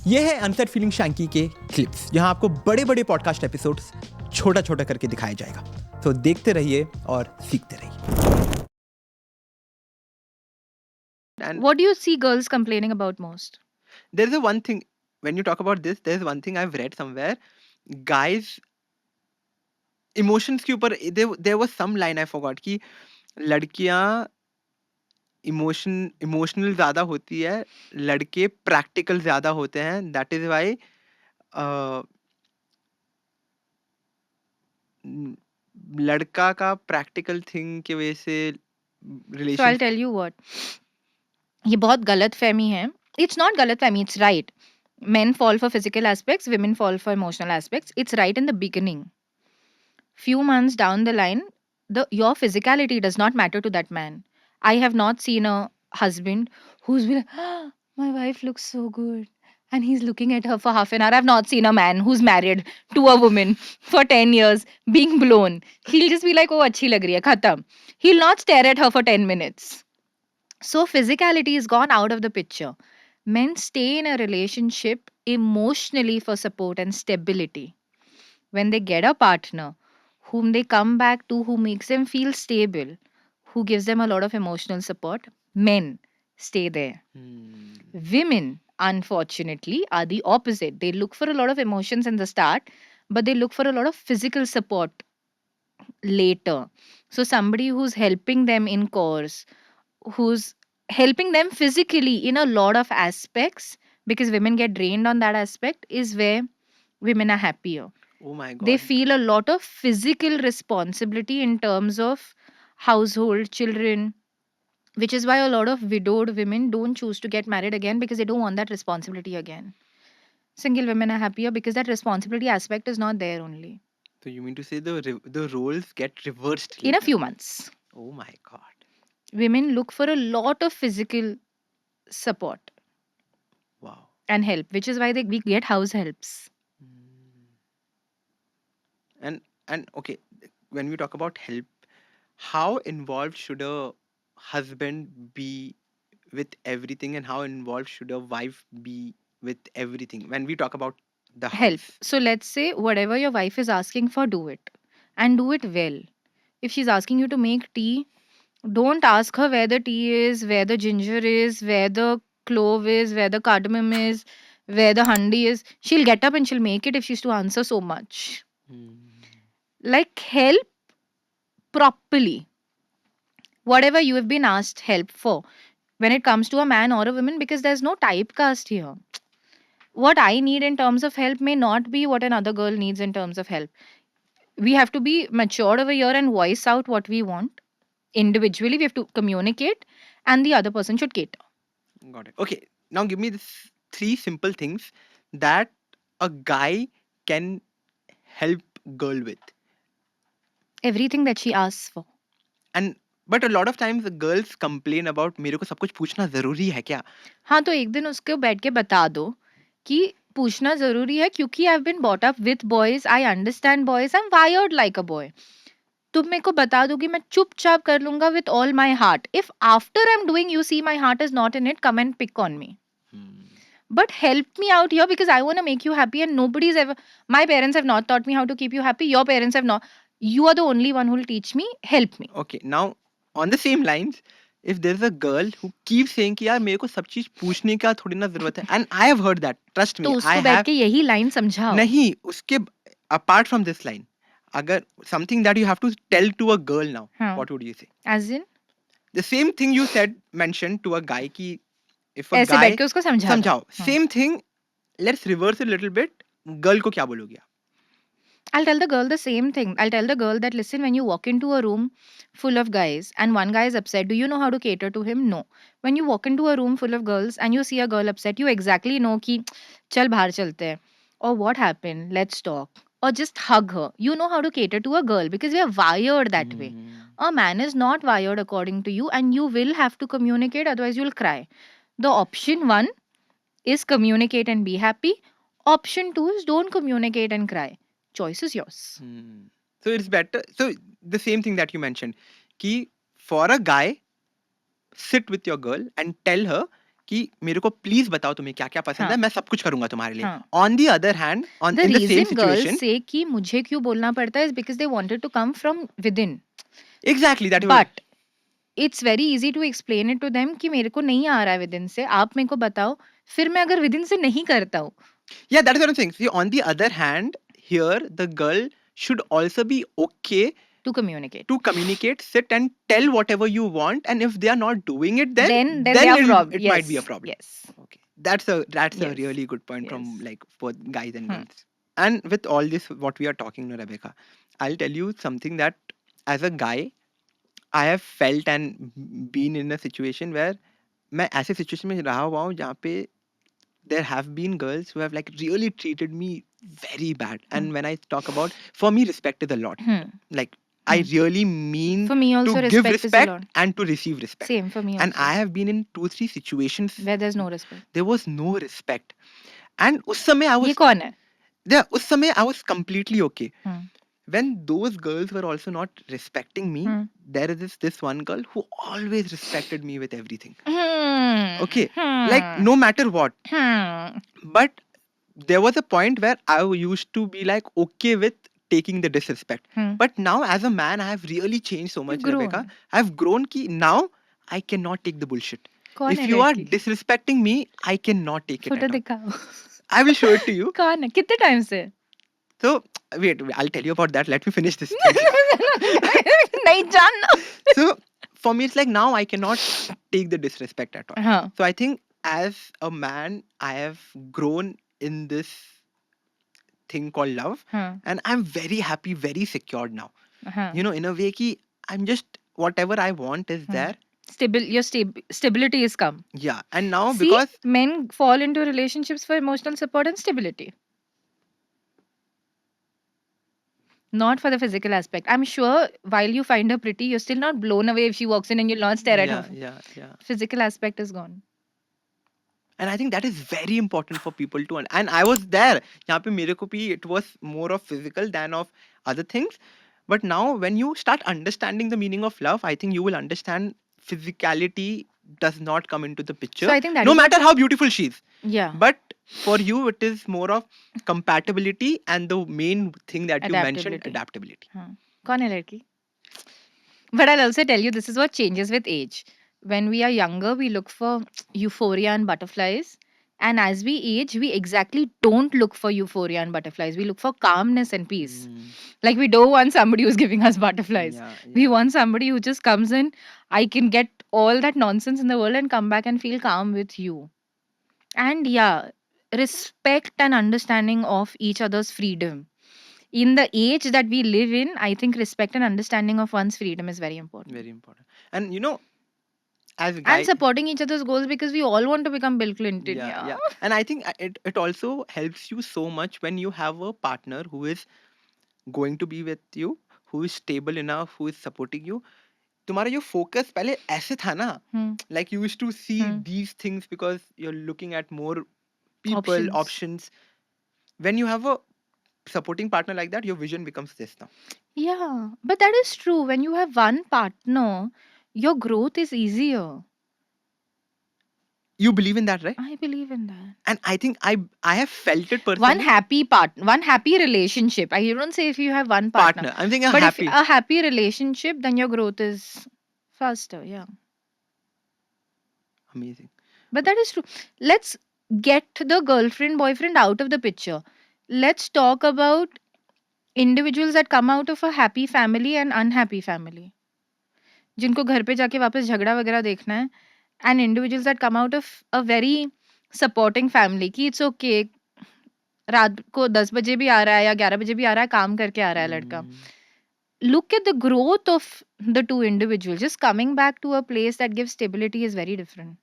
ये है unset feeling Shanky के क्लिप्स, जहां आपको बड़े बड़े पॉडकास्ट एपिसोड्स छोटा छोटा करके दिखाया जाएगा। तो देखते रहिए और सीखते रहिए। And What do you see girls complaining about most? there's a one thing when you talk about this, there's one thing I've read somewhere. Guys emotions के ऊपर there was some line I forgot कि लड़कियां emotional ज्यादा होती है, लड़के practical ज्यादा होते हैं, दैट इज वाई लड़का का प्रैक्टिकल थिंग की वजह से So relation I'll tell you what. ये बहुत गलत फहमी है. It's not गलत फहमी, it's right. Men fall for physical aspects, women fall for emotional aspects. It's right in the beginning. Few months down the line, your physicality does not matter to that man. I have not seen a husband who's been like, "Ah, my wife looks so good." And he's looking at her for half an hour. I've not seen a man who's married to a woman for 10 years being blown. He'll just be like, oh, achhi lag rahi hai, khatam. He'll not stare at her for 10 minutes. So physicality is gone out of the picture. Men stay in a relationship emotionally for support and stability. When they get a partner whom they come back to, who makes them feel stable, who gives them a lot of emotional support, men stay there. Women, unfortunately, are the opposite. They look for a lot of emotions in the start, but they look for a lot of physical support later. So, somebody who's helping them in course, who's helping them physically in a lot of aspects, because women get drained on that aspect, is where women are happier. oh my god, They feel a lot of physical responsibility in terms of household, children, which is why a lot of widowed women don't choose to get married again because they don't want that responsibility again. Single women are happier because that responsibility aspect is not there only. so you mean to say the roles get reversed In a later? few months, Oh my god. women look for a lot of physical support Wow. and help, which is why we get house helps. And okay, when we talk about help, how involved should a husband be with everything, and how involved should a wife be with everything when we talk about the Help. house? So let's say whatever your wife is asking for, do it and do it well. If she's asking you to make tea, don't ask her where the tea is, where the ginger is, where the clove is, where the cardamom is, where the handi is. She'll get up and she'll make it if she's to answer so much. Like, help properly. Whatever you have been asked help for, when it comes to a man or a woman, because there's no typecast here. What I need in terms of help may not be what another girl needs in terms of help. We have to be matured over here and voice out what we want. Individually, we have to communicate, and the other person should cater. Got it. Okay, now give me this three simple things that a guy can help girl with. Everything that she asks for. And but a lot of times the girls complain about मेरे को सब कुछ पूछना जरूरी है क्या? हाँ, तो एक दिन उसको बैठ के बता दो कि पूछना ज़रूरी है, क्योंकि I have been brought up with boys, I understand boys, I am wired like a boy. तुम मेरे को बता दो कि मैं चुपचाप कर लूँगा with all my heart. If after I am doing you see my heart is not in it, come and pick on me. But help me out here because I want to make you happy, and nobody's ever, my parents have not taught me how to keep you happy. Your parents have not. You are the only one who will teach me. Help me. Okay, now on the same lines, if there's a girl who keeps saying कि यार मेरे को सब चीज पूछने का थोड़ी ना जरूरत है, and I have heard that, trust तो me, I उसको बैठ have. के यही लाइन समझाओ। नहीं, उसके apart from this line, अगर something that you have to tell to a girl now, हाँ। what would you say? As in The same thing you said, mentioned to a guy कि if a ऐसे guy बैठ के उसको समझा दो। समझाओ, हाँ। same thing, let's reverse it a little bit. Girl को क्या बोलोगे आप? I'll tell the girl the same thing. I'll tell the girl that, listen, when you walk into a room full of guys and one guy is upset, do you know how to cater to him? No. When you walk into a room full of girls and you see a girl upset, you exactly know कि चल बाहर चलते हैं, or what happened, let's talk, or just hug her. You know how to cater to a girl because we are wired that way. A man is not wired according to you, and you will have to communicate, otherwise you'll cry. The option one is communicate and be happy. Option two is don't communicate and cry. Choice is yours. So it's better. So the same thing that you mentioned, कि for a guy, sit with your girl and tell her कि मेरे को please बताओ तुम्हें क्या क्या पसंद हाँ. है, मैं सब कुछ करूंगा तुम्हारे लिए. हाँ. On the other hand, on The in the same reason girls situation, say कि मुझे क्यों बोलना पड़ता है is because they wanted to come from within. Exactly that. But it's very easy to explain it to them कि मेरे को नहीं आ रहा है within से, आप मेरे को बताओ. फिर मैं अगर within से नहीं करता हूँ. Yeah, that is what I'm saying. See, on the other hand, here the girl should also be okay To communicate. to communicate, sit and tell whatever you want, and if they are not doing it, Then they are it might be a yes, problem. yes. Okay, that's a Yes. really good point from Yes. like both guys and Hmm. girls. And with all this, what we are talking, no, Rebecca, I'll tell you something that as a guy, I have felt and been in a situation where मैं ऐसे situation में रहा हुआ हूँ जहाँ पे there have been girls who have like really treated me very bad. And when I talk about, for me, respect is a lot. Hmm. Like I Hmm. really mean For me also to give respect is a respect lot. and to receive respect. Same for me And also. I have been in 2-3 situations Where there's no respect. there was no respect. And उस समय I ये was कौन है? there. उस समय I was completely okay. Hmm. When those girls were also not respecting me, Hmm. there is this one girl who always respected me with everything. Hmm. Okay, Hmm. like no matter what. Hmm. But there was a point where I used to be like okay with taking the disrespect. Hmm. But now as a man, I have really changed so much, You've grown. Rebecca. I've grown ki now I cannot take the bullshit. कौन If है you are लड़की? disrespecting me, I cannot take it photo at all. दिखाओ. I will show it to you. कौन है? कितने time से? So wait, I'll tell you about that. Let me finish this thing. नहीं जानना. So for me, it's like now I cannot take the disrespect at all. हाँ. So I think as a man, I have grown in this thing called love, हाँ. and I'm very happy, very secured now. हाँ. You know, in a way ki I'm just whatever I want is there. Your stability is come. Yeah, and now See, because men fall into relationships for emotional support and stability. Not for the physical aspect. I'm sure while you find her pretty, you're still not blown away if she walks in and you'll not stare at her. yeah. Physical aspect is gone. And I think that is very important for people to and I was there. यहाँ पे मेरे को भी it was more of physical than of other things. But now when you start understanding the meaning of love, I think you will understand physicality does not come into the picture. So I think that no is what- matter how beautiful she is. Yeah. But for you, it is more of compatibility and the main thing that you mentioned, Adaptability. adaptability. हाँ. कौन है लड़की? But I'll also tell you this is what changes with age. When we are younger, we look for euphoria and butterflies. And as we age, we exactly don't look for euphoria and butterflies. We look for calmness and peace. Like we don't want somebody who's giving us butterflies. Yeah, We want somebody who just comes in. I can get all that nonsense in the world and come back and feel calm with you. And yeah, respect and understanding of each other's freedom. In the age that we live in, I think respect and understanding of one's freedom is very important. Very important. And you know, as a guy, And supporting each other's goals because we all want to become Bill Clinton. yeah. And I think it also helps you so much when you have a partner who is going to be with you, who is stable enough, who is supporting you. तुम्हारा जो focus पहले ऐसे था ना, Hmm. like you used to see these things because you're looking at more people, options. When you have a supporting partner like that, your vision becomes this now. Yeah, but that is true. When you have one partner, your growth is easier. You believe in that, right? I believe in that. And I think I have felt it personally. One happy relationship. I don't say if you have one partner. I'm thinking But happy. if a happy relationship, then your growth is faster. Yeah. Amazing. But that is true. Let's get the girlfriend, boyfriend out of the picture. Let's talk about individuals that come out of a happy family and unhappy family. जिनको घर पे जाके वापस झगड़ा वगैरह देखना है. And individuals that come out of a very supporting family कि it's okay. रात को 10 बजे भी आ रहा है या 11 बजे भी आ रहा है, काम करके आ रहा है लड़का. Look at the growth of the two individuals. Just coming back to a place that gives stability is very different.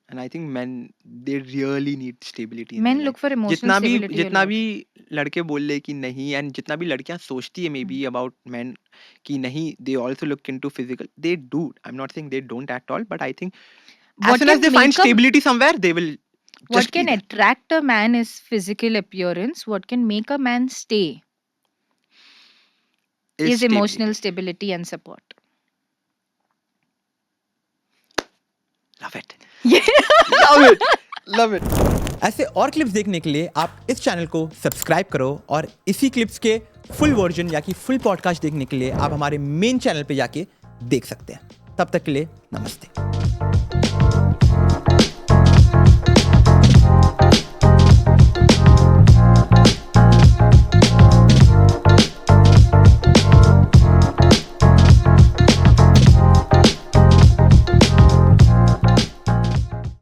And I think men, they really need stability. in Men their look life. for emotional stability a जितना lot. भी लड़के बोल ले कि नहीं, and जितना भी लड़कियां सोचती है maybe about men कि नहीं, they also look into physical. They do. I'm not saying they don't at all, but I think as What soon as can they find make a- stability somewhere, they will What just be can there. attract a man is physical appearance. What can make a man stay is stability. emotional stability and support. Love it. Yeah. Love it. Love it. ऐसे और clips देखने के लिए आप इस channel को subscribe करो और इसी क्लिप्स के फुल वर्जन या कि फुल पॉडकास्ट देखने के लिए आप हमारे मेन चैनल पे जाके देख सकते हैं। तब तक के लिए नमस्ते।